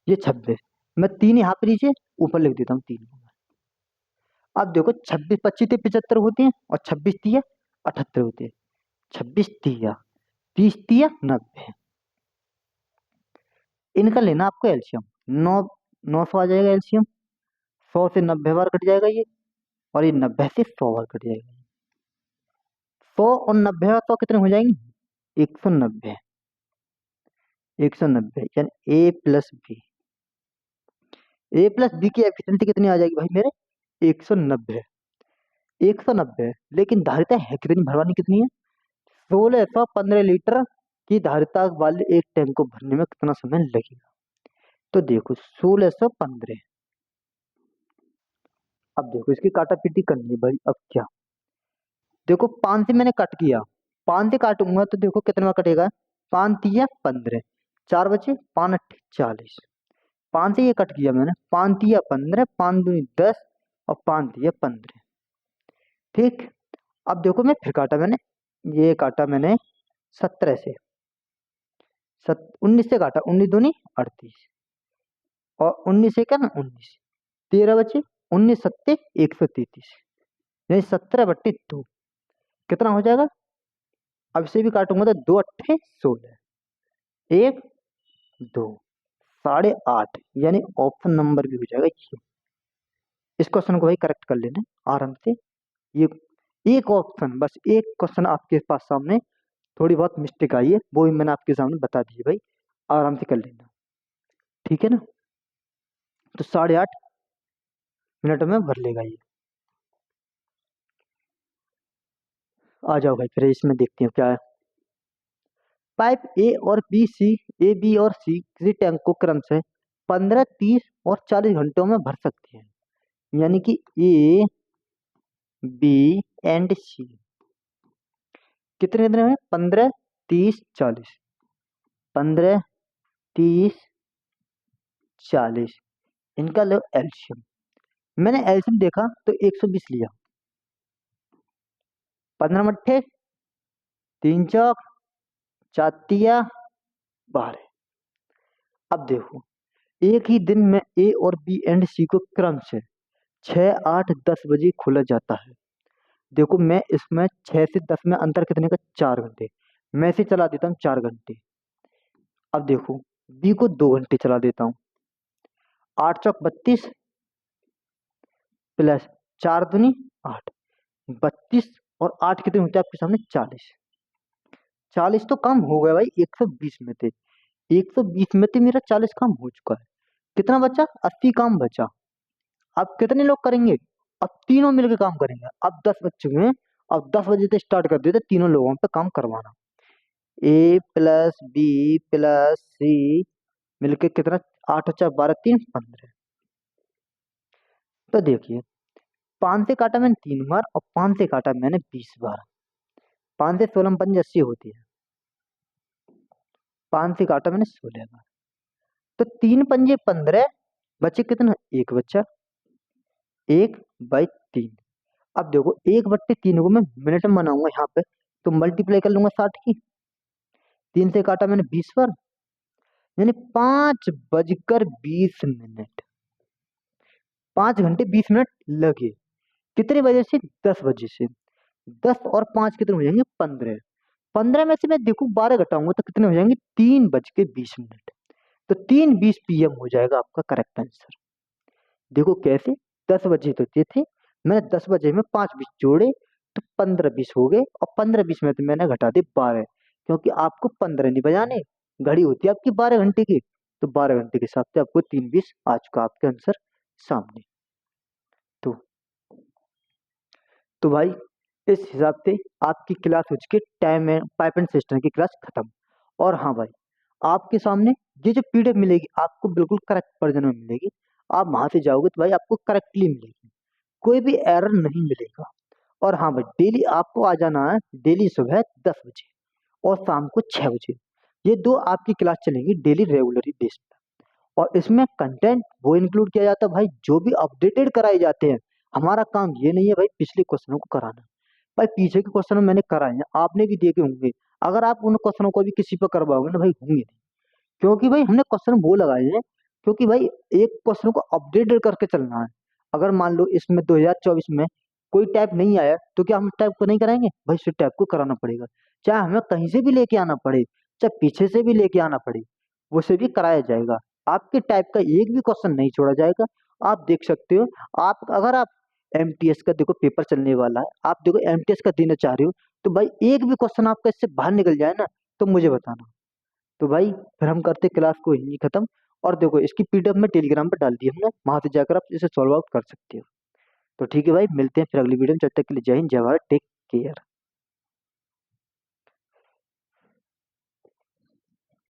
ये 26, मैं 3 यहाँ पे नीचे ऊपर लिख देता हूँ 3 को। अब देखो 26 25 75 होते हैं, और 26 3 78 होते हैं। 26 3 30 30 90। इनका लेना आपको एल्शियम। 9, 900 आ जाएगा एल्शियम। 100 से 90 बार कट जाएगा ये, और ये 90 से 100 बार कट जाएगा। 100 और 90 बार तो कितने हो जाएंगे? 190। 190 यानी A+B। A+B की एफिशिएंसी कितनी आ जाएगी भाई मेरे? 190। 190, लेकिन धारिता है कितनी, भरवानी कितनी है? 1615 लीटर की धारिता वाले एक टैंक को भरने में कितना समय लगेगा? तो देखो 1615। अब देखो इसकी काटा पीटी करनी है भाई, अब क्या? देखो 5 से मैंने कट किया, 5 से काटूंगा तो देखो कितना कटेगा। 5 तिया 15, 4 बचे 5 अट्ठे 40। 5 से ये कट किया मैंने, 5 तिया 15, 5 दूनी 10, और 5 तिया 15। ठीक। अब देखो मैं फिर काटा मैंने, ये काटा मैंने 17 से, 19 से काटा, 19 दूनी 38, और 19 से क्या ना 19, 13 बचे, 19 सत्ते 133, यानी 17/2 कितना हो जाएगा? अब इसे भी काटूंगा तो 2 अट्ठे 16, 1 2, 8.5, यानी ऑप्शन नंबर भी हो जाएगा ये। इस क्वेश्चन को भाई करेक्ट कर लेना आराम से। ये एक ऑप्शन, बस एक क्वेश्चन आपके पास सामने थोड़ी बहुत मिस्टेक आई है, वो भी मैंने आपके सामने बता दी है भाई, आराम से कर लेना। ठीक है ना? तो 8.5 मिनट में भर लेगा ये। आ जाओ भाई फिर इसमें देखते हैं क्या है। पाइप ए बी और सी किसी टैंक को क्रम से 15 30 और 40 घंटों में भर सकती है। यानी कि ए बी एंड सी कितने कितने में? 15 30 40। 15 30 40, इनका लो एल्शियम। मैंने एल्शियम देखा तो 120 लिया। 15 मट्ठे 3 चौक 4 तिया 12। अब देखो एक ही दिन में ए और बी एंड सी को क्रम से 6 8 10 बजे खोला जाता है। देखो मैं इसमें 6 से 10 में अंतर कितने का? 4 घंटे। मैं इसे चला देता हूँ 4 घंटे। अब देखो बी को 2 घंटे चला देता हूँ। 8 चौक 32, प्लस 4 दूनी 8, 32 और 8 कितने होते हैं आपके सामने? 40। 40 तो काम हो गया भाई 120 में थे। 120 में थे मेरा 40 काम हो चुका है। कितना बचा? 80 काम बचा। अब कितने लोग करेंगे? अब तीनों मिलकर काम करेंगे। अब 10 बज चुके हैं। अब 10 बजे से स्टार्ट कर देते तीनों लोगों पे काम करवाना। A+B+C मिलके कितना? 8 और 4 12 3 15। तो देखिए 5 से काटा मैंने 3 बार, और 5 से काटा मैंने 20 बार। 5 से 16 5 80 होती है। 5 से काटा मैंने 16 बार, तो 3 पंजे 15, बचे कितना? एक बच्चा। 1/3। अब देखो 1/3 को मैं मिनट में बनाऊंगा यहाँ पे, तो मल्टीप्लाई कर लूंगा 60 की। 3 से काटा मैंने 20 बार, यानी 5 बजकर 20 मिनट। 5 घंटे 20 मिनट लगे। कितने बजे से? 10 बजे से। 10 और 5 कितने हो जाएंगे? 15। 15 में से मैं देखू 12 घटाऊंगा तो कितने हो जाएंगे? 3 बज के 20 मिनट। तो 3:20 PM हो जाएगा आपका करेक्ट आंसर। देखो कैसे, 10 बजे तो ये थे, मैंने 10 बजे में 5 20 जोड़े, तो 15 20 हो गए, और 15 20 में तो मैंने घटा दिए 12, क्योंकि आपको 15 नहीं बजाने, घड़ी होती है आपकी 12 घंटे की, तो 12 घंटे के हिसाब से आपको 3 20 आ चुका आपके आंसर सामने। तो तो भाई इस हिसाब से आपकी क्लास हो चुकी है time and pipe and system की क्लास खत्म। और हाँ भाई, आपके सामने ये जो पीडीएफ मिलेगी आपको बिल्कुल करेक्ट वर्जन में मिलेगी। आप वहां से जाओगे तो भाई आपको करेक्टली मिलेगी, कोई भी एरर नहीं मिलेगा। और हाँ भाई, डेली आपको आ जाना है, डेली सुबह 10 बजे और शाम को 6 बजे। ये दो आपकी क्लास चलेंगी डेली रेगुलरी बेस पे। और इसमें कंटेंट वो इंक्लूड किया जाता है भाई जो भी अपडेटेड कराए जाते हैं। हमारा काम ये नहीं है भाई पिछले क्वेश्चनों को कराना। भाई पीछे के क्वेश्चन मैंने कराए हैं, आपने भी देखे होंगे। अगर आप उन क्वेश्चनों को भी किसी पर करवाओगे ना भाई, होंगे नहीं। क्योंकि भाई हमने क्वेश्चन वो लगाए हैं, क्योंकि भाई एक क्वेश्चन को अपडेटेड करके चलना है। अगर मान लो इसमें 2024 में कोई टाइप नहीं आया, तो क्या हम टाइप को नहीं कराएंगे भाई? उस टाइप को कराना पड़ेगा, चाहे हमें कहीं से भी लेके आना पड़े, चाहे पीछे से भी लेके आना पड़े, उसे भी कराया जाएगा। आपके टाइप का एक भी क्वेश्चन नहीं छोड़ा जाएगा। आप देख सकते हो, आप अगर आप एमटीएस का देखो पेपर चलने वाला है, आप देखो एमटीएस का देना चाह रहे हो, तो भाई एक भी क्वेश्चन आपका इससे बाहर निकल जाए ना, तो मुझे बताना। तो भाई फिर हम करते क्लास को यहीं खत्म। और देखो इसकी पीडीएफ में टेलीग्राम पर डाल दी हमने, वहां से जाकर आप इसे सॉल्व आउट कर सकते हो। तो ठीक है भाई, मिलते हैं फिर अगली वीडियो में। जब तक के लिए जय हिंद, जय भारत, टेक केयर।